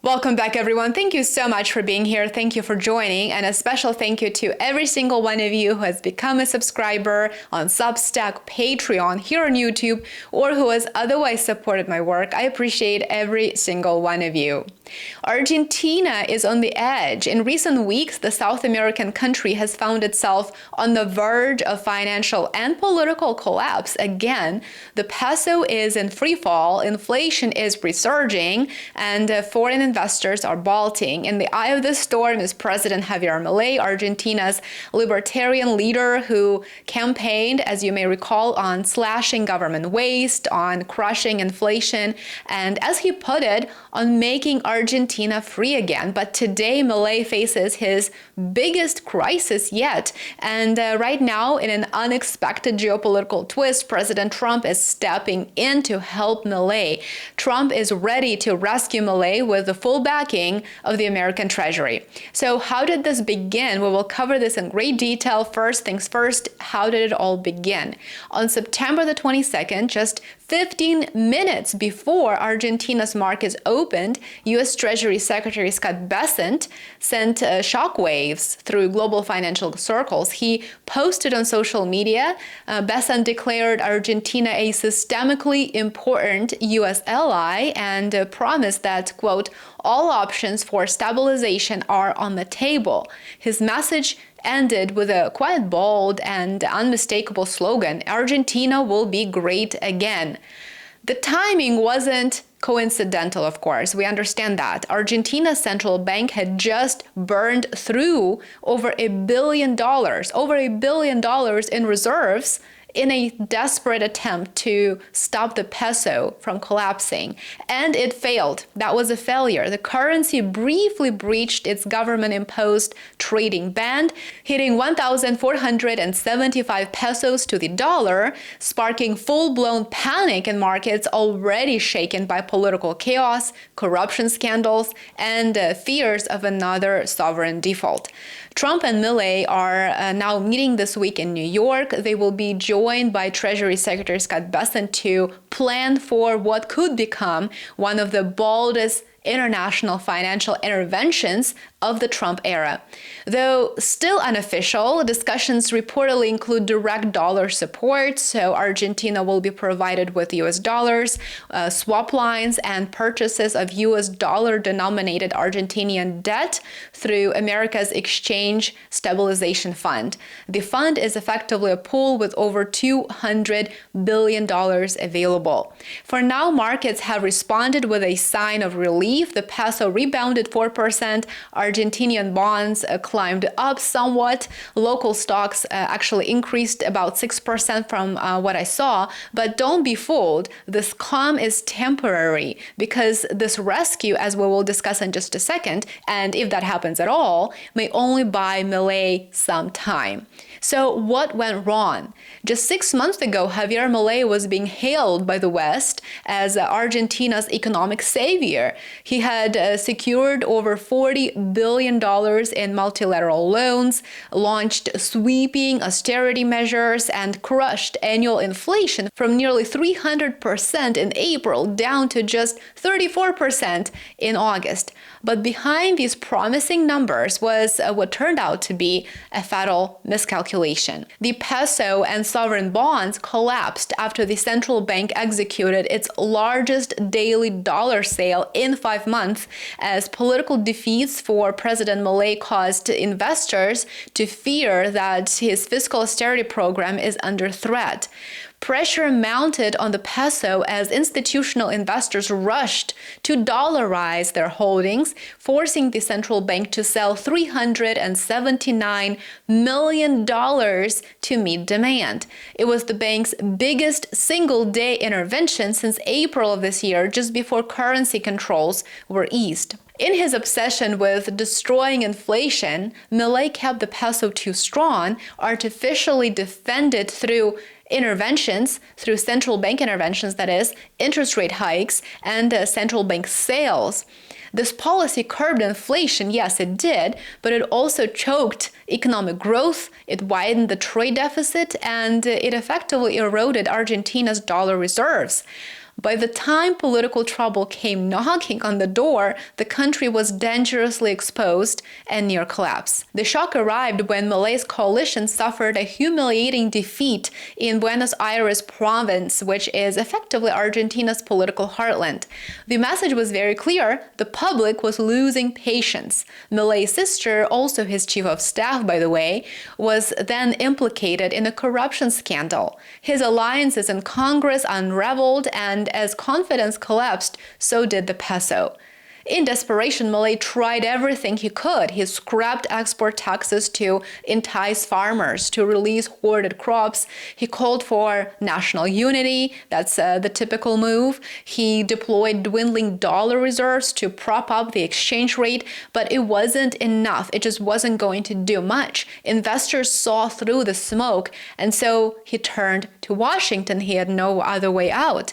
Welcome back, everyone. Thank you so much for being here. Thank you for joining. And a special thank you to every single one of you who has become a subscriber on Substack, Patreon, here on YouTube, or who has otherwise supported my work. I appreciate every single one of you. Argentina is on the edge. In recent weeks, the South American country has found itself on the verge of financial and political collapse again. The peso is in free fall, inflation is resurging, and foreign investors are bolting. In the eye of the storm is President Javier Milei, Argentina's libertarian leader who campaigned, as you may recall, on slashing government waste, on crushing inflation, and as he put it, on making Argentina free again. But today, Milei faces his biggest crisis yet. And right now, in an unexpected geopolitical twist, President Trump is stepping in to help Milei. Trump is ready to rescue Milei with the full backing of the American Treasury. So how did this begin? We will cover this in great detail. First things first, how did it all begin? On September the 22nd, just 15 minutes before Argentina's markets opened, U.S. Treasury Secretary Scott Bessent sent shockwaves through global financial circles. He posted on social media, Bessent declared Argentina a systemically important U.S. ally and promised that, quote, all options for stabilization are on the table. His message ended with a quite bold and unmistakable slogan, Argentina will be great again. The timing wasn't coincidental, of course. We understand that. Argentina's central bank had just burned through over $1 billion in reserves in a desperate attempt to stop the peso from collapsing. And it failed. That was a failure. The currency briefly breached its government-imposed trading ban, hitting 1,475 pesos to the dollar, sparking full-blown panic in markets already shaken by political chaos, corruption scandals, and fears of another sovereign default. Trump and Milei are now meeting this week in New York. They will be joined by Treasury Secretary Scott Bessent to plan for what could become one of the boldest international financial interventions of the Trump era. Though still unofficial, discussions reportedly include direct dollar support, so Argentina will be provided with US dollars, swap lines, and purchases of US dollar-denominated Argentinian debt through America's Exchange Stabilization Fund. The fund is effectively a pool with over $200 billion available. For now, markets have responded with a sign of relief. The peso rebounded 4%. Argentinian bonds climbed up somewhat. Local stocks actually increased about 6% from what I saw. But don't be fooled. This calm is temporary because this rescue, as we will discuss in just a second, and if that happens at all, may only buy Milei some time. So what went wrong? Just 6 months ago, Javier Milei was being hailed by the West as Argentina's economic savior. He had secured over $40 billion in multilateral loans, launched sweeping austerity measures, and crushed annual inflation from nearly 300% in April down to just 34% in August. But behind these promising numbers was what turned out to be a fatal miscalculation. The peso and sovereign bonds collapsed after the central bank executed its largest daily dollar sale in 5 months, as political defeats for President Milei caused investors to fear that his fiscal austerity program is under threat. Pressure mounted on the peso as institutional investors rushed to dollarize their holdings, forcing the central bank to sell $379 million to meet demand. It was the bank's biggest single-day intervention since April of this year, just before currency controls were eased. In his obsession with destroying inflation, Milei kept the peso too strong, artificially defended through interventions, through central bank interventions, that is, interest rate hikes and central bank sales. This policy curbed inflation, yes, it did, but it also choked economic growth, it widened the trade deficit, and it effectively eroded Argentina's dollar reserves. By the time political trouble came knocking on the door, the country was dangerously exposed and near collapse. The shock arrived when Milei's coalition suffered a humiliating defeat in Buenos Aires province, which is effectively Argentina's political heartland. The message was very clear: the public was losing patience. Milei's sister, also his chief of staff by the way, was then implicated in a corruption scandal. His alliances in Congress unraveled, and as confidence collapsed, so did the peso. In desperation, Milei tried everything he could. He scrapped export taxes to entice farmers to release hoarded crops. He called for national unity. That's the typical move. He deployed dwindling dollar reserves to prop up the exchange rate, but it wasn't enough. It just wasn't going to do much. Investors saw through the smoke, and so he turned to Washington. He had no other way out.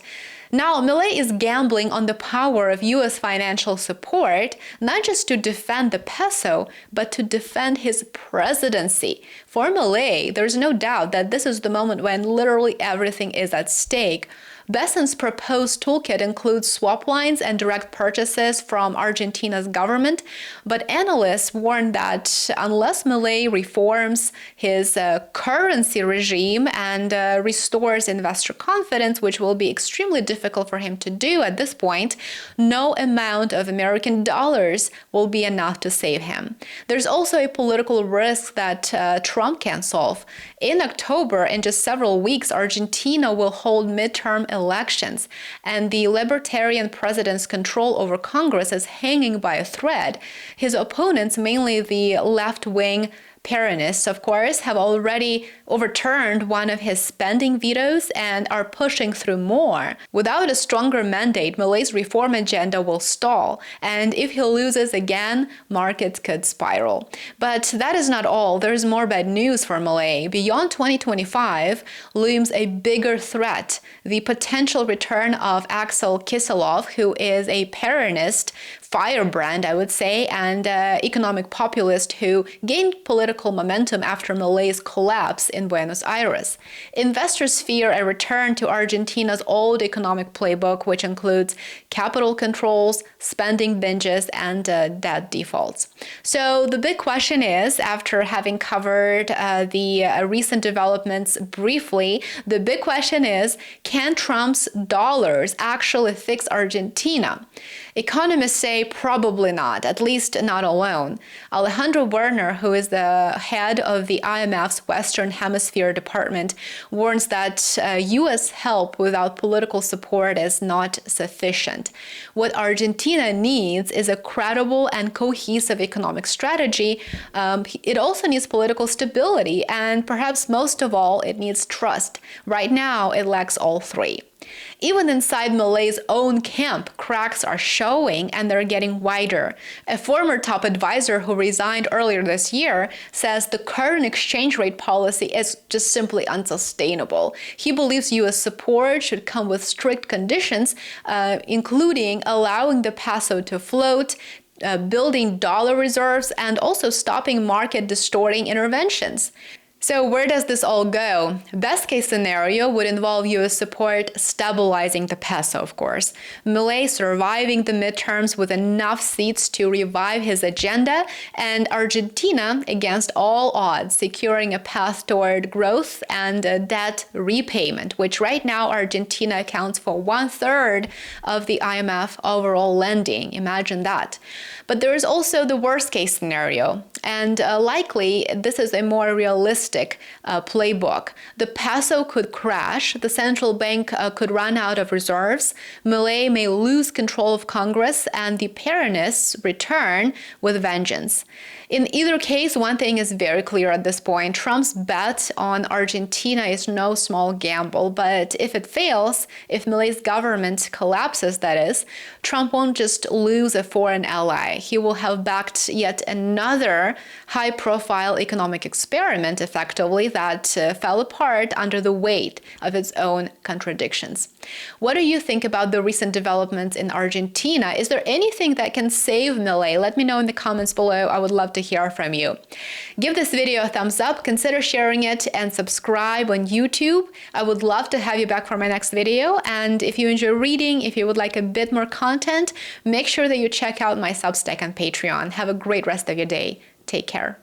Now, Milei is gambling on the power of U.S. financial support, not just to defend the peso, but to defend his presidency. For Milei, there's no doubt that this is the moment when literally everything is at stake. Besant's proposed toolkit includes swap lines and direct purchases from Argentina's government, but analysts warn that unless Milei reforms his currency regime and restores investor confidence, which will be extremely difficult for him to do at this point, no amount of American dollars will be enough to save him. There's also a political risk that Trump can solve. In October, in just several weeks, Argentina will hold midterm elections, and the libertarian president's control over Congress is hanging by a thread. His opponents, mainly the left-wing Peronists, of course, have already overturned one of his spending vetoes and are pushing through more. Without a stronger mandate, Milei's reform agenda will stall, and if he loses again, markets could spiral. But that is not all. There's more bad news for Milei. Beyond 2025 looms a bigger threat: the potential return of Axel Kicillof, who is a Peronist firebrand, I would say, and economic populist who gained political momentum after Milei's collapse in Buenos Aires. Investors fear a return to Argentina's old economic playbook, which includes capital controls, spending binges, and debt defaults. So the big question is, after having covered the recent developments briefly, the big question is, can Trump's dollars actually fix Argentina? Economists say probably not, at least not alone. Alejandro Werner, who is the head of the IMF's Western Hemisphere department, warns that U.S. help without political support is not sufficient. What Argentina needs is a credible and cohesive economic strategy. It also needs political stability, and perhaps most of all, it needs trust. Right now, it lacks all three. Even inside Milei's own camp, cracks are showing, and they're getting wider. A former top advisor who resigned earlier this year says the current exchange rate policy is just simply unsustainable. He believes U.S. support should come with strict conditions, including allowing the peso to float, building dollar reserves, and also stopping market distorting interventions. So where does this all go? Best case scenario would involve U.S. support stabilizing the peso, of course. Milei surviving the midterms with enough seats to revive his agenda, and Argentina, against all odds, securing a path toward growth and debt repayment, which right now Argentina accounts for 1/3 of the IMF overall lending. Imagine that. But there is also the worst case scenario, and likely this is a more realistic playbook. The peso could crash, the central bank could run out of reserves, Milei may lose control of Congress, and the Peronists return with vengeance. In either case, one thing is very clear at this point: Trump's bet on Argentina is no small gamble, but if it fails, if Milei's government collapses, that is, Trump won't just lose a foreign ally. He will have backed yet another high-profile economic experiment, effectively, effectively that fell apart under the weight of its own contradictions. What do you think about the recent developments in Argentina? Is there anything that can save Milei? Let me know in the comments below. I would love to hear from you. Give this video a thumbs up, consider sharing it, and subscribe on YouTube. I would love to have you back for my next video. And if you enjoy reading, if you would like a bit more content, make sure that you check out my Substack and Patreon. Have a great rest of your day. Take care.